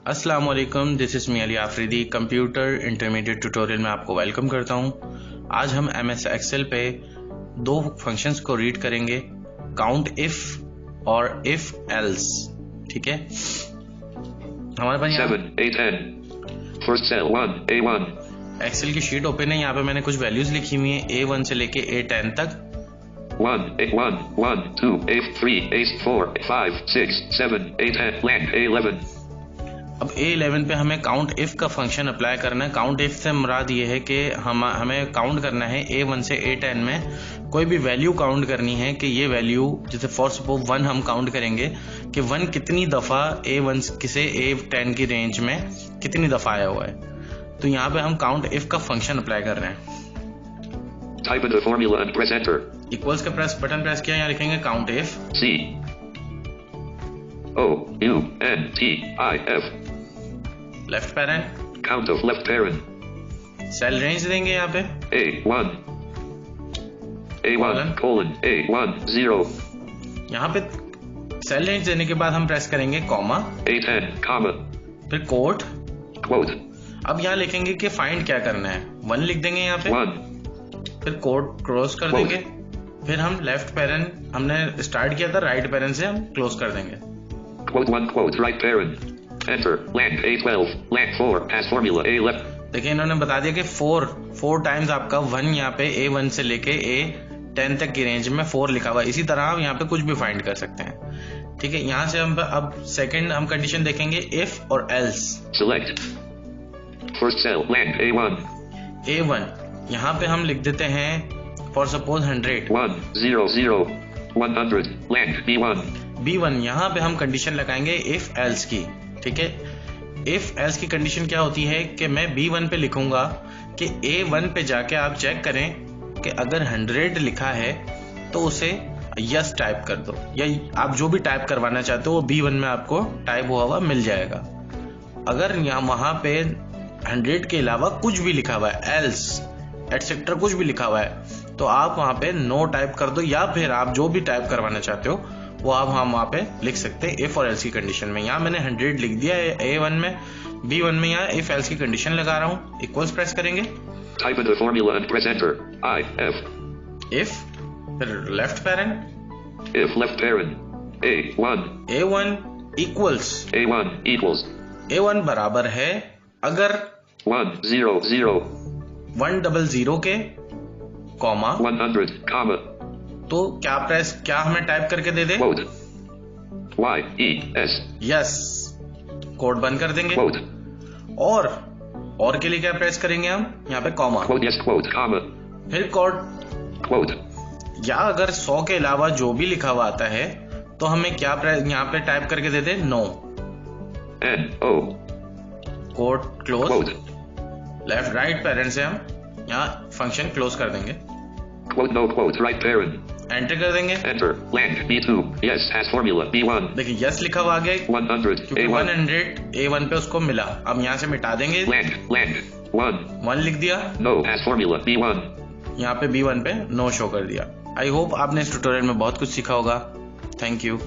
अस्सलाम वालेकुम, this is me Ali Afridi. Computer intermediate tutorial में आपको वेलकम करता हूं। आज हम MS एक्सेल पे दो फंक्शंस को रीड करेंगे, काउंट इफ और इफ एल्स। ठीक है, हमारे पास 7, 8, 10. First cell 1, A1. एक्सेल की शीट ओपन है। यहाँ पे मैंने कुछ वैल्यूज लिखी हुई है A1 से लेके A10 तक। 1, A1, 1, 2, A3, A4, 5, 6, 7, A10, blank, A11. अब A11 पे हमें काउंट इफ का फंक्शन अप्लाई करना है। काउंट इफ से मुराद ये है कि हमें काउंट करना है A1 से A10 में कोई भी वैल्यू काउंट करनी है कि ये वैल्यू, जैसे फॉर सपोज 1 हम काउंट करेंगे कि 1 कितनी दफ़ा A1 से A10 की रेंज में कितनी दफ़ा आया हुआ है। तो यहाँ पे हम काउंट इफ का फंक्शन अप्लाई कर रहे हैं। Type in the formula and press enter. Equals का बटन प्रेस किया, यहाँ लिखेंगे count if C O U N T I F. Left parent, Count of left parent. Cell range देंगे यहाँ पे A1 colon A1 0. यहाँ पे सेल रेंज देने के बाद हम प्रेस करेंगे कॉमा, A10 comma फिर कोट। quote अब यहाँ लिखेंगे कि फाइंड क्या करना है, 1 लिख देंगे यहाँ पे, 1 फिर कोट क्लोज कर देंगे। फिर हम लेफ्ट पेरेंट हमने स्टार्ट किया था, राइट पेरेंट से हम क्लोज कर देंगे। quote 1 quote right parent. Enter blank A12 blank 4 as formula A11. देखिए इन्होंने बता दिया कि 4 टाइम्स आपका 1 यहाँ पे A1 से लेके A10 तक की रेंज में 4 लिखा हुआ है। इसी तरह हम यहाँ पे कुछ भी फाइंड कर सकते हैं। ठीक है, यहाँ से हम अब सेकंड हम कंडीशन देखेंगे इफ और else. Select first cell blank A1 यहाँ पे हम लिख देते हैं फॉर सपोज 100 1 0 0 100 blank B1 यहाँ पे हम कंडीशन लगाएंगे इफ एल्स की। ठीक है, इफ एल्स की कंडीशन क्या होती है कि मैं B1 पे लिखूंगा कि A1 पे जाके आप चेक करें कि अगर 100 लिखा है तो उसे यस टाइप कर दो, या आप जो भी टाइप करवाना चाहते हो वो B1 में आपको टाइप हुआ मिल जाएगा। अगर यहाँ वहां पे 100 के अलावा कुछ भी लिखा हुआ है, एल्स एटसेट्रा कुछ भी लिखा हुआ है, तो आप वहां पे नो टाइप कर दो, या फिर आप जो भी टाइप करवाना चाहते हो वो आप हम वहां पे लिख सकते हैं इफ और एल्स की कंडीशन में। यहाँ मैंने 100 लिख दिया है A1 में, B1 में यहाँ इफ एल्स की कंडीशन लगा रहा हूँ। इक्वल्स प्रेस करेंगे, type in the formula and press enter I F if, फिर left parent, if left parent A1 equals A1 equals A1 बराबर है अगर 1 0 0 100 के कॉमा 100 comma तो क्या हमें टाइप करके दे दे, quote Y E S yes, code बंद कर देंगे। quote और के लिए क्या प्रेस करेंगे हम, यहाँ पे comma, quote yes quote comma फिर कोड quote या अगर 100 के अलावा जो भी लिखा हुआ आता है तो हमें क्या यहाँ पे टाइप करके दे दे, no, N O code close, quote left right parent से हम यहाँ फंक्शन क्लोज कर देंगे, quote no quote right parent enter कर देंगे। enter blank B2 yes as formula B1 देखिए यस लिखा हुआ आ गया 100 क्योंकि A1 100 A1 पे उसको मिला। अब यहाँ से मिटा देंगे, blank 1 लिख दिया, no as formula B1 यहाँ पे B1 पे नो शो कर दिया। आई होप आपने इस ट्यूटोरियल में बहुत कुछ सीखा होगा। Thank you.